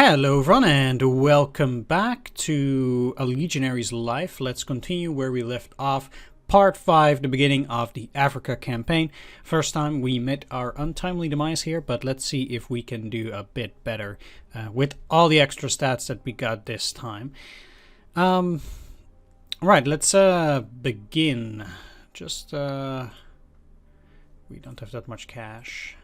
Hello everyone and welcome back to A Legionary's Life. Let's continue where we left off. Part 5, the beginning of the Africa campaign. First time we met our untimely demise here, but let's see if we can do a bit better with all the extra stats that we got this time. Right, let's begin. Just, we don't have that much cash.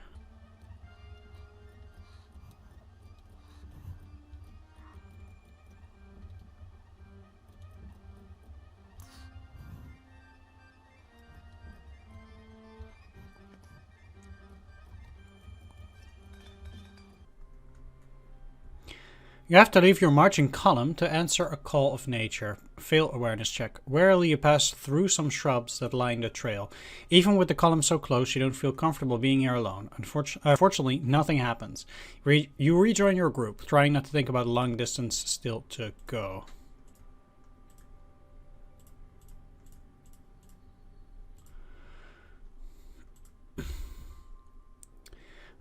You have to leave your marching column to answer a call of nature. Fail awareness check. Warily you pass through some shrubs that line the trail. Even with the column so close, you don't feel comfortable being here alone. Unfortunately, nothing happens. You rejoin your group, trying not to think about a long distance still to go.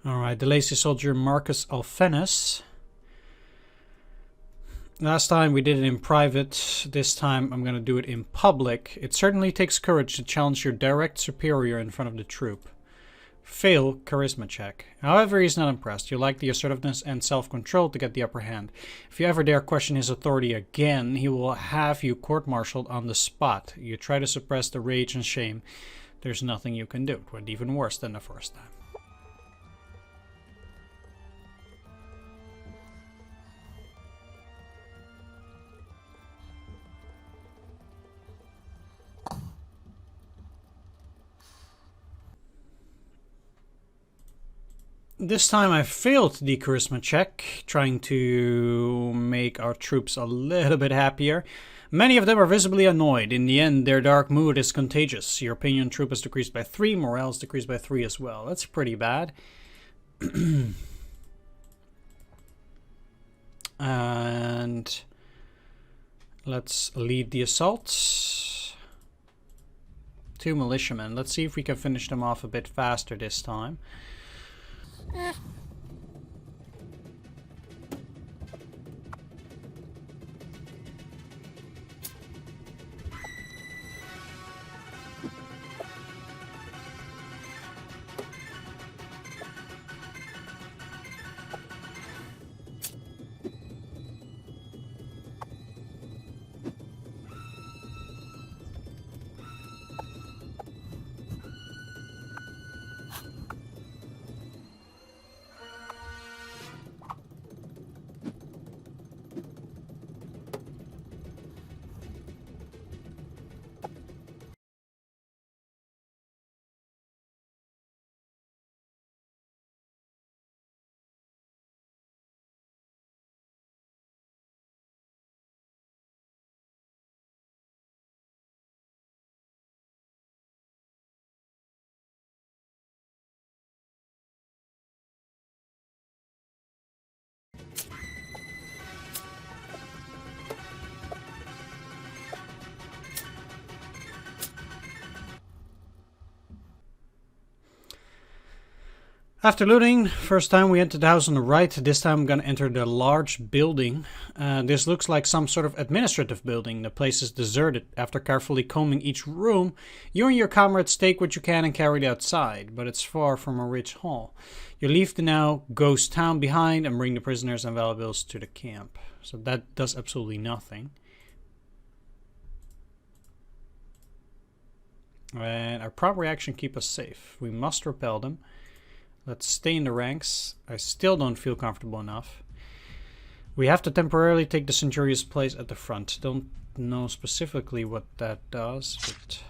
Alright, the lazy soldier Marcus Alphenus. Last time we did it in private, this time I'm going to do it in public. It certainly takes courage to challenge your direct superior in front of the troop. Fail charisma check. However, he's not impressed. You like the assertiveness and self-control to get the upper hand. If you ever dare question his authority again, he will have you court-martialed on the spot. You try to suppress the rage and shame. There's nothing you can do. It went even worse than the first time. This time I failed the charisma check, trying to make our troops a little bit happier. Many of them are visibly annoyed. In the end, their dark mood is contagious. Your opinion troop is decreased by 3, morale is decreased by 3 as well. That's pretty bad. And let's lead the assault. 2 militiamen. Let's see if we can finish them off a bit faster this time. After looting, first time we entered the house on the right. This time I'm going to enter the large building. This looks like some sort of administrative building. The place is deserted. After carefully combing each room, you and your comrades take what you can and carry it outside, but it's far from a rich hall. You leave the now ghost town behind and bring the prisoners and valuables to the camp. So that does absolutely nothing. And our prompt reaction keep us safe. We must repel them. Let's stay in the ranks. I still don't feel comfortable enough. We have to temporarily take the Centurion's place at the front. Don't know specifically what that does, but...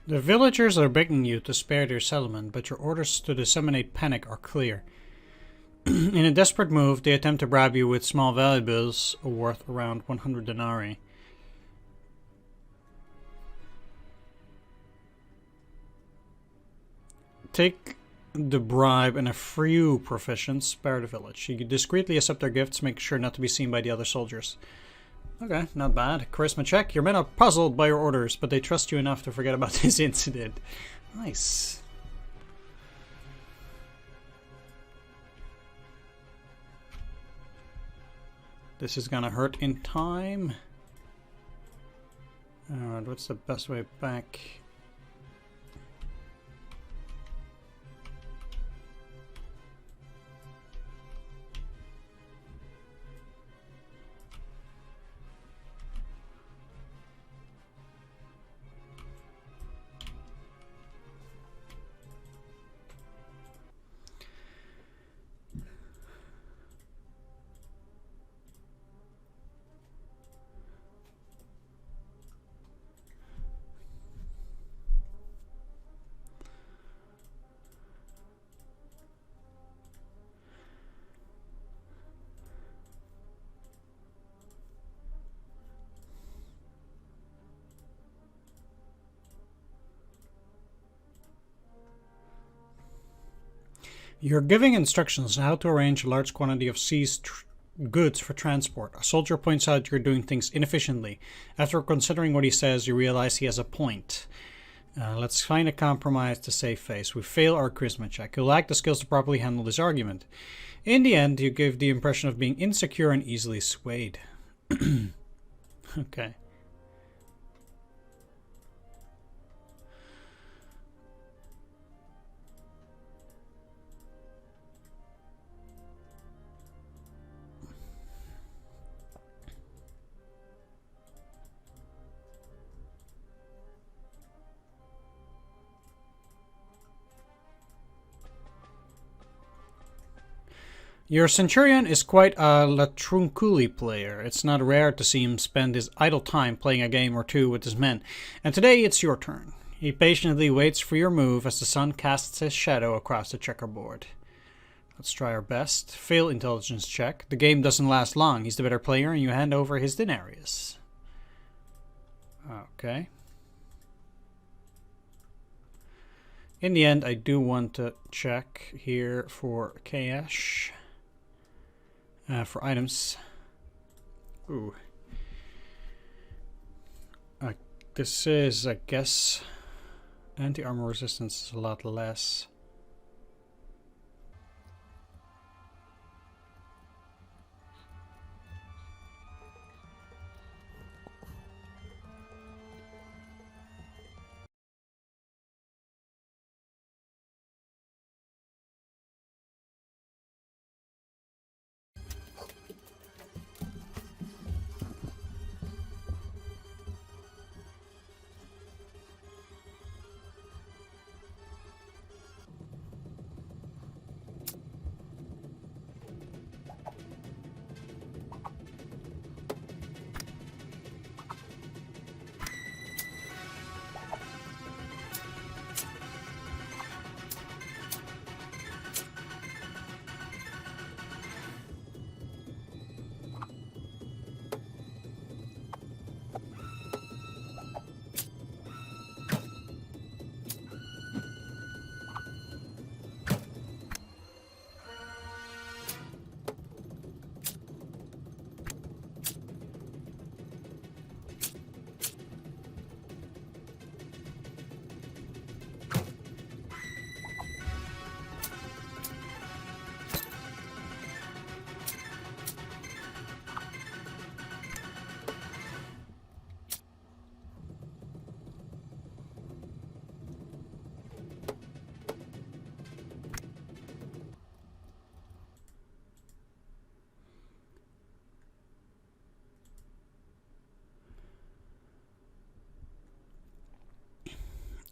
The villagers are begging you to spare their settlement, but your orders to disseminate panic are clear. In a desperate move, they attempt to bribe you with small valuables worth around 100 denarii. Take the bribe and a few provisions, spare the village. You discreetly accept their gifts, make sure not to be seen by the other soldiers. Okay, not bad. Charisma check. Your men are puzzled by your orders, but they trust you enough to forget about this incident. Nice. This is gonna hurt in time. Alright, what's the best way back? You're giving instructions on how to arrange a large quantity of seized goods for transport. A soldier points out you're doing things inefficiently. After considering what he says, you realize he has a point. Let's find a compromise to save face. We fail our charisma check. You lack the skills to properly handle this argument. In the end, you give the impression of being insecure and easily swayed. Okay. Your centurion is quite a Latrunculi player. It's not rare to see him spend his idle time playing a game or two with his men, and today it's your turn. He patiently waits for your move as the sun casts his shadow across the checkerboard. Let's try our best. Fail intelligence check. The game doesn't last long. He's the better player and you hand over his denarius. Okay. In the end, I do want to check here for cash. For items. Ooh. This is, I guess, anti-armor resistance is a lot less.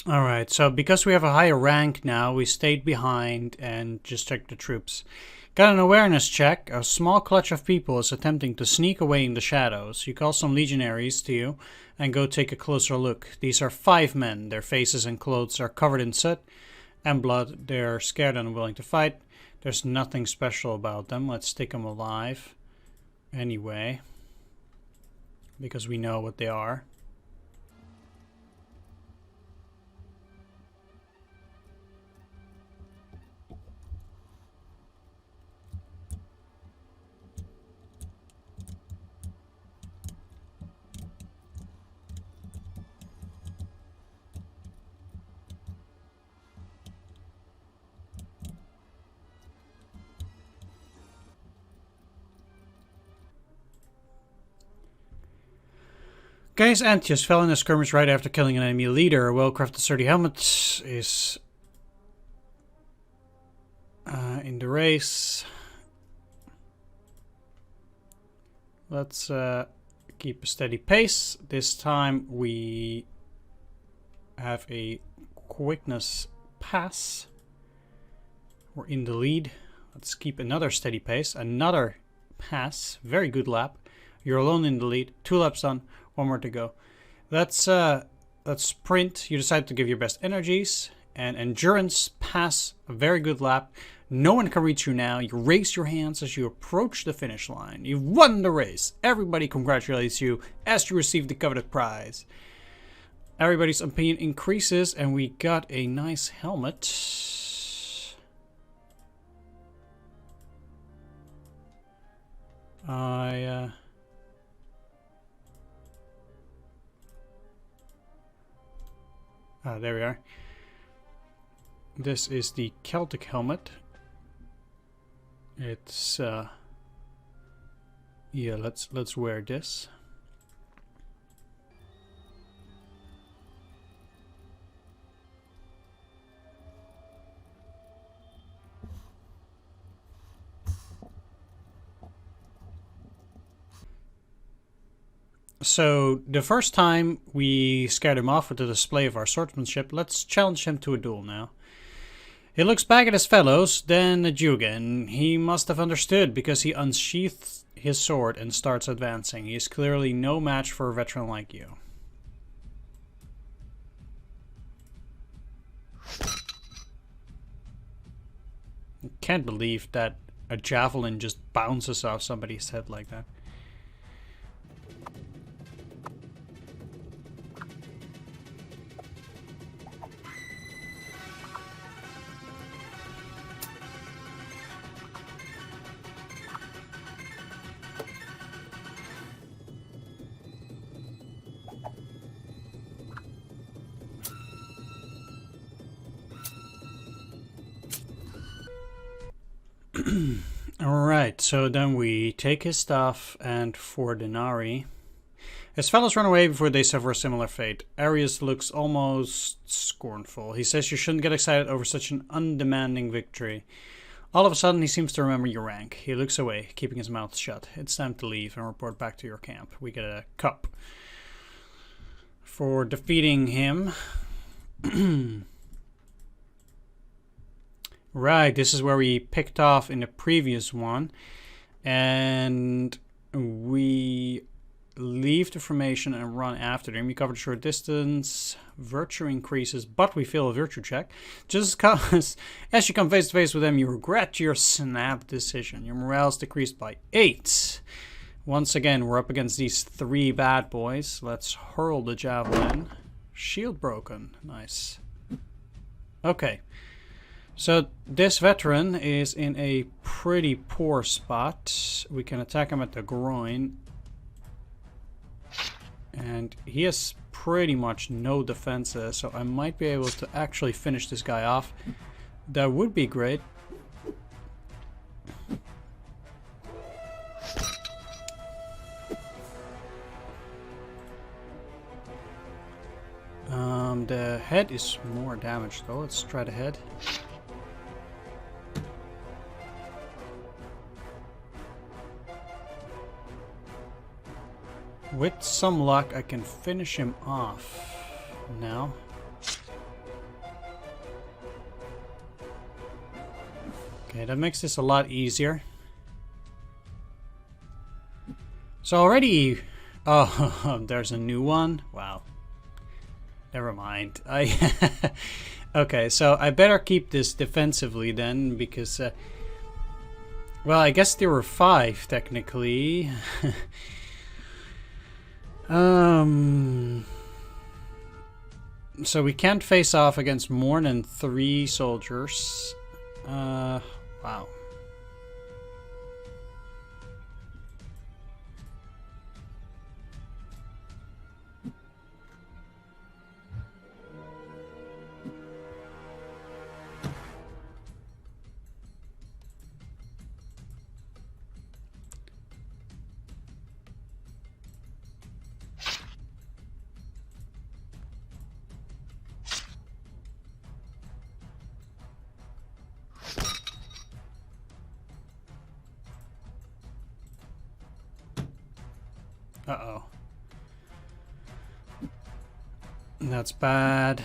Alright, so because we have a higher rank now, we stayed behind and just checked the troops. Got an awareness check. A small clutch of people is attempting to sneak away in the shadows. You call some legionaries to you and go take a closer look. These are 5 men. Their faces and clothes are covered in soot and blood. They're scared and unwilling to fight. There's nothing special about them. Let's take them alive anyway, because we know what they are. Gaius Antius fell in a skirmish right after killing an enemy leader. A well-crafted sturdy helmet is in the race. Let's keep a steady pace. This time we have a quickness pass. We're in the lead. Let's keep another steady pace. Another pass. Very good lap. You're alone in the lead. 2 laps done. 1 more to go. Let's sprint. You decide to give your best energies. And endurance pass. A very good lap. No one can reach you now. You raise your hands as you approach the finish line. You've won the race. Everybody congratulates you as you receive the coveted prize. Everybody's opinion increases and we got a nice helmet. There we are. This is the Celtic helmet. It's yeah, let's wear this. So, the first time we scared him off with the display of our swordsmanship, let's challenge him to a duel now. He looks back at his fellows, then at you again. He must have understood because he unsheaths his sword and starts advancing. He is clearly no match for a veteran like you. I can't believe that a javelin just bounces off somebody's head like that. Alright, so then we take his stuff and 4 denarii. His fellows run away before they suffer a similar fate. Arius looks almost scornful. He says you shouldn't get excited over such an undemanding victory. All of a sudden he seems to remember your rank. He looks away, keeping his mouth shut. It's time to leave and report back to your camp. We get a cup for defeating him. Right, this is where we picked off in the previous one. And we leave the formation and run after them. We covered a short distance. Virtue increases, but we fail a virtue check. Just because as you come face to face with them, you regret your snap decision. Your morale is decreased by 8. Once again, we're up against these 3 bad boys. Let's hurl the javelin. Shield broken. Nice. Okay. So this veteran is in a pretty poor spot. We can attack him at the groin. And he has pretty much no defenses, so I might be able to actually finish this guy off. That would be great. The head is more damaged though. Let's try the head. With some luck, I can finish him off now. Okay, that makes this a lot easier. So already... Oh, there's a new one? Wow. Never mind. Okay, so I better keep this defensively then, because... well, I guess there were 5, technically. So we can't face off against more than 3 soldiers. Wow. Uh-oh. That's bad.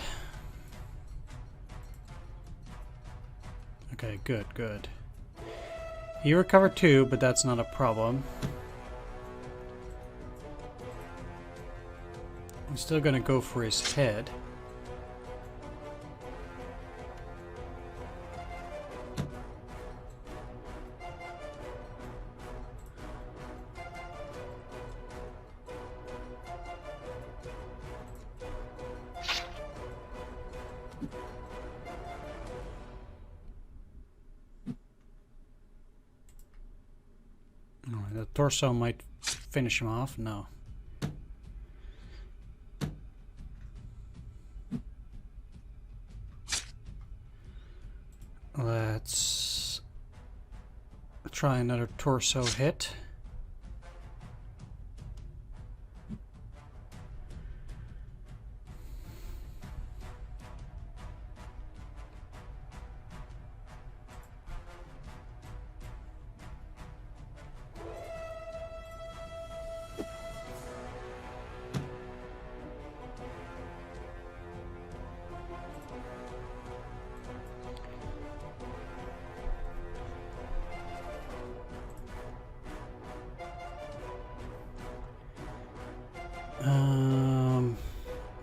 Okay, good, good. He recovered too, but that's not a problem. I'm still gonna go for his head. Alright, the torso might finish him off. No. Let's try another torso hit.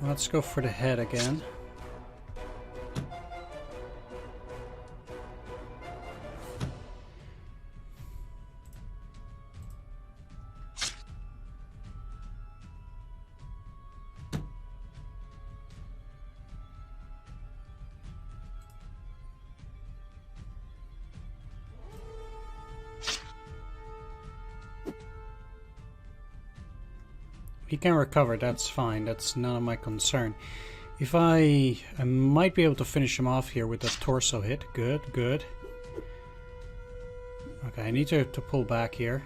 Let's go for the head again. He can recover, that's fine, that's none of my concern. If I might be able to finish him off here with a torso hit. Good, good. Okay, I need to pull back here.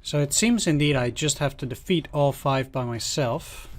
So it seems indeed I just have to defeat all 5 by myself.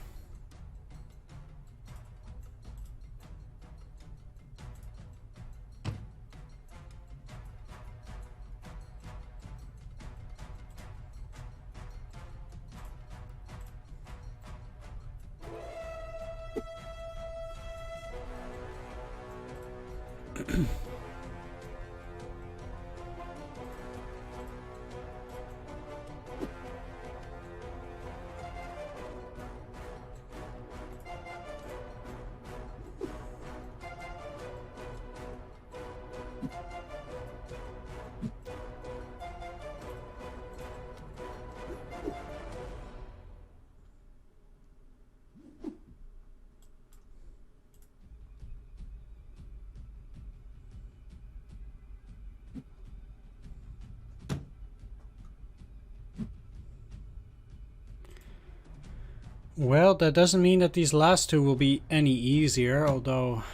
Well, that doesn't mean that these last 2 will be any easier, although...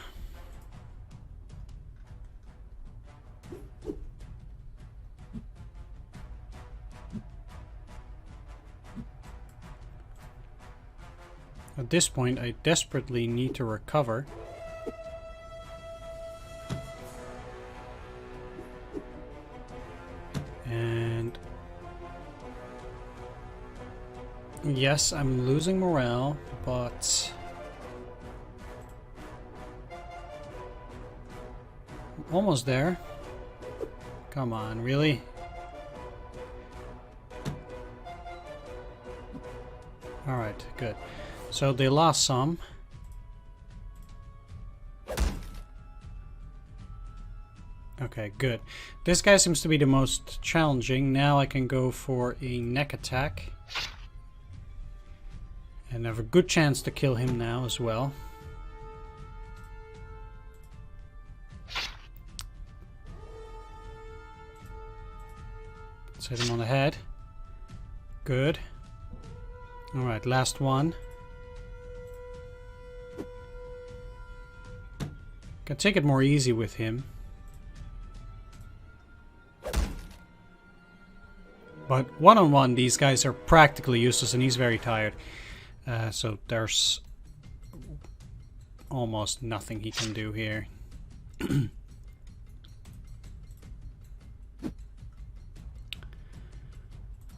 At this point, I desperately need to recover. And yes, I'm losing morale, but almost there. Come on, really? Alright, good. So they lost some. Okay, good. This guy seems to be the most challenging. Now I can go for a neck attack. And have a good chance to kill him now as well. Let's hit him on the head. Good. Alright, last one. Can take it more easy with him. But one-on-one, these guys are practically useless and he's very tired. So there's almost nothing he can do here.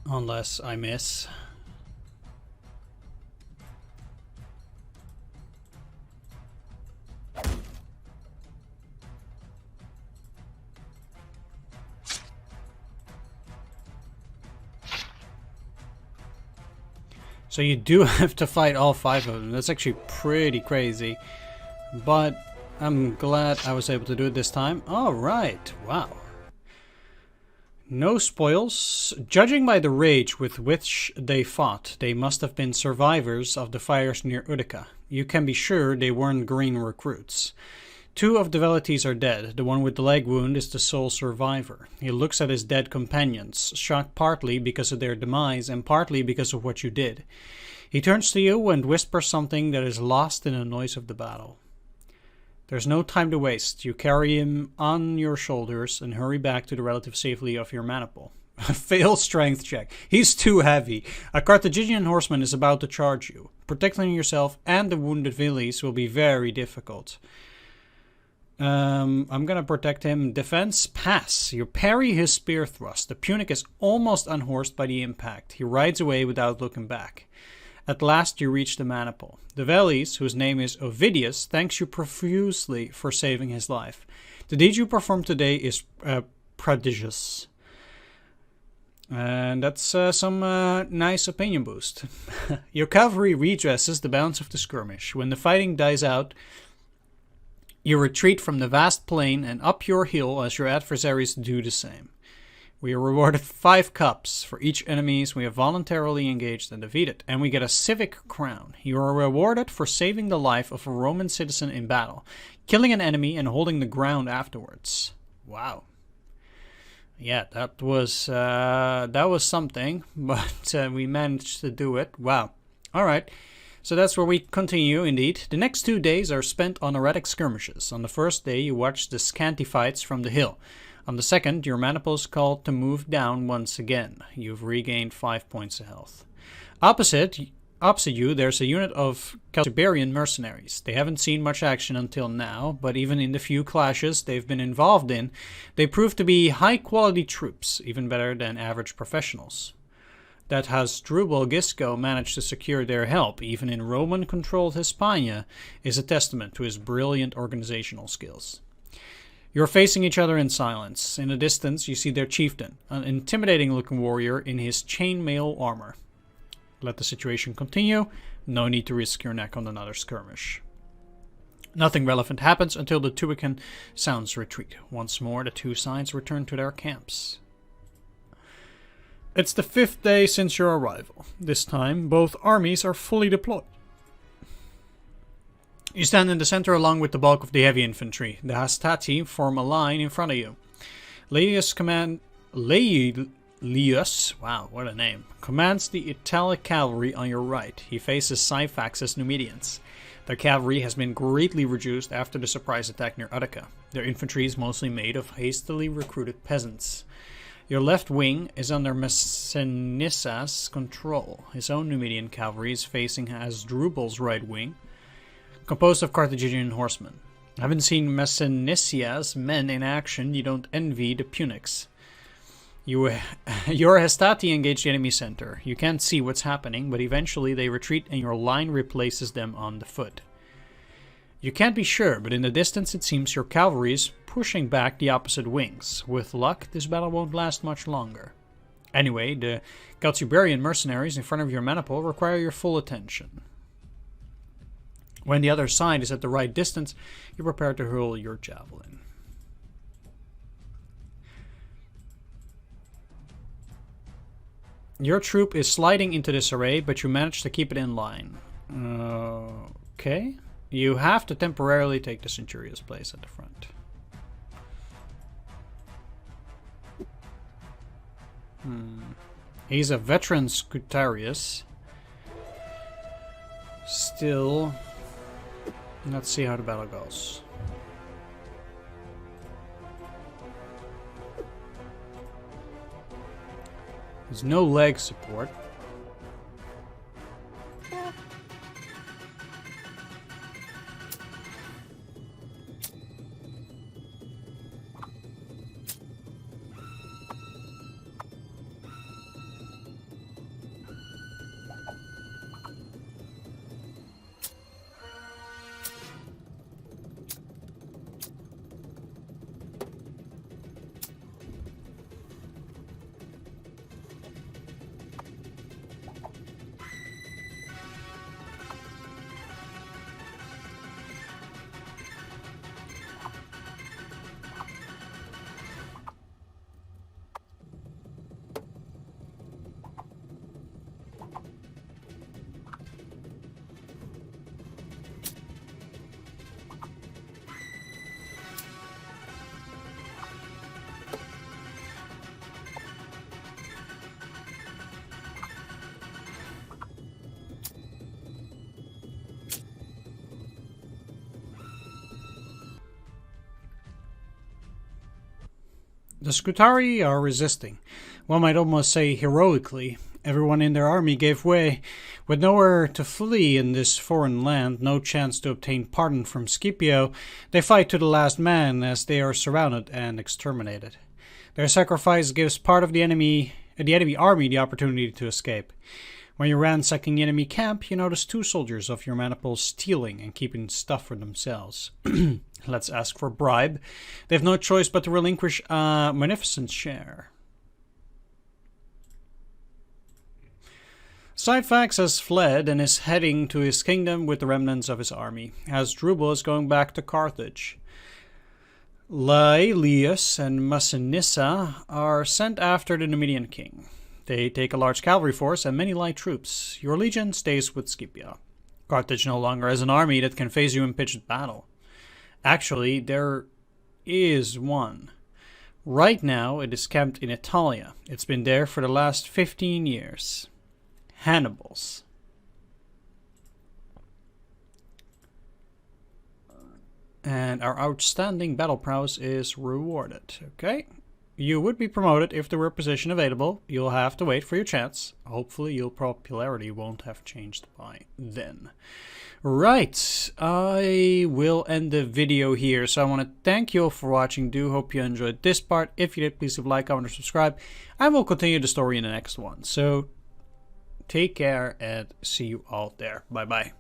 Unless I miss. So you do have to fight all 5 of them. That's actually pretty crazy. But I'm glad I was able to do it this time. Alright, wow. No spoils. Judging by the rage with which they fought, they must have been survivors of the fires near Utica. You can be sure they weren't green recruits. 2 of the Velites are dead. The one with the leg wound is the sole survivor. He looks at his dead companions, shocked partly because of their demise and partly because of what you did. He turns to you and whispers something that is lost in the noise of the battle. There's no time to waste. You carry him on your shoulders and hurry back to the relative safety of your maniple. Fail strength check. He's too heavy. A Carthaginian horseman is about to charge you. Protecting yourself and the wounded Velites will be very difficult. I'm gonna protect him. Defense, pass. You parry his spear thrust. The Punic is almost unhorsed by the impact. He rides away without looking back. At last you reach the maniple. The Velites, whose name is Ovidius, thanks you profusely for saving his life. The deed you performed today is prodigious. And that's some nice opinion boost. Your cavalry redresses the bounds of the skirmish. When the fighting dies out, you retreat from the vast plain and up your hill as your adversaries do the same. We are rewarded 5 cups for each enemies we have voluntarily engaged and defeated, and we get a civic crown. You are rewarded for saving the life of a Roman citizen in battle, killing an enemy and holding the ground afterwards. Wow. Yeah, that was something, but we managed to do it. Wow. All right. So that's where we continue, indeed. The next 2 days are spent on erratic skirmishes. On the first day, you watch the scanty fights from the hill. On the second, your maniple is called to move down once again. You've regained 5 points of health. Opposite you, there's a unit of Celtiberian mercenaries. They haven't seen much action until now, but even in the few clashes they've been involved in, they prove to be high-quality troops, even better than average professionals. That Hasdrubal Gisco managed to secure their help, even in Roman-controlled Hispania, is a testament to his brilliant organizational skills. You're facing each other in silence. In the distance, you see their chieftain, an intimidating-looking warrior in his chainmail armor. Let the situation continue. No need to risk your neck on another skirmish. Nothing relevant happens until the Tuican sounds retreat. Once more, the 2 sides return to their camps. It's the 5th day since your arrival. This time, both armies are fully deployed. You stand in the center along with the bulk of the heavy infantry. The Hastati form a line in front of you. Laelius, wow, what a name, commands the Italic cavalry on your right. He faces Syphax's Numidians. Their cavalry has been greatly reduced after the surprise attack near Utica. Their infantry is mostly made of hastily recruited peasants. Your left wing is under Massinissah's control. His own Numidian cavalry is facing Hasdrubal's right wing, composed of Carthaginian horsemen. Having seen Massinissah's men in action, you don't envy the Punics. Your Hastati engage the enemy center. You can't see what's happening, but eventually they retreat and your line replaces them on the foot. You can't be sure, but in the distance it seems your cavalry is pushing back the opposite wings. With luck, this battle won't last much longer. Anyway, the Celtiberian mercenaries in front of your maniple require your full attention. When the other side is at the right distance, you prepare to hurl your javelin. Your troop is sliding into this array, but you manage to keep it in line. Okay. You have to temporarily take the Centurion's place at the front. He's a veteran Scutarius. Still, let's see how the battle goes. There's no leg support. The Scutari are resisting. One might almost say heroically. Everyone in their army gave way. With nowhere to flee in this foreign land, no chance to obtain pardon from Scipio, they fight to the last man as they are surrounded and exterminated. Their sacrifice gives part of the enemy army the opportunity to escape. When you're ransacking the enemy camp, you notice 2 soldiers of your maniple stealing and keeping stuff for themselves. Let's ask for bribe. They have no choice but to relinquish a magnificent share. Sidefax has fled and is heading to his kingdom with the remnants of his army. Hasdrubal is going back to Carthage. Laelius and Massinissa are sent after the Numidian king. They take a large cavalry force and many light troops. Your legion stays with Scipio. Carthage no longer has an army that can face you in pitched battle. Actually, there is one. Right now, it is camped in Italia. It's been there for the last 15 years. Hannibal's. And our outstanding battle prowess is rewarded. Okay. You would be promoted if there were a position available. You'll have to wait for your chance. Hopefully your popularity won't have changed by then. Right, I will end the video here. So I want to thank you all for watching. Do hope you enjoyed this part. If you did, please leave a like, comment, or subscribe. And we'll continue the story in the next one. So take care and see you all there. Bye bye.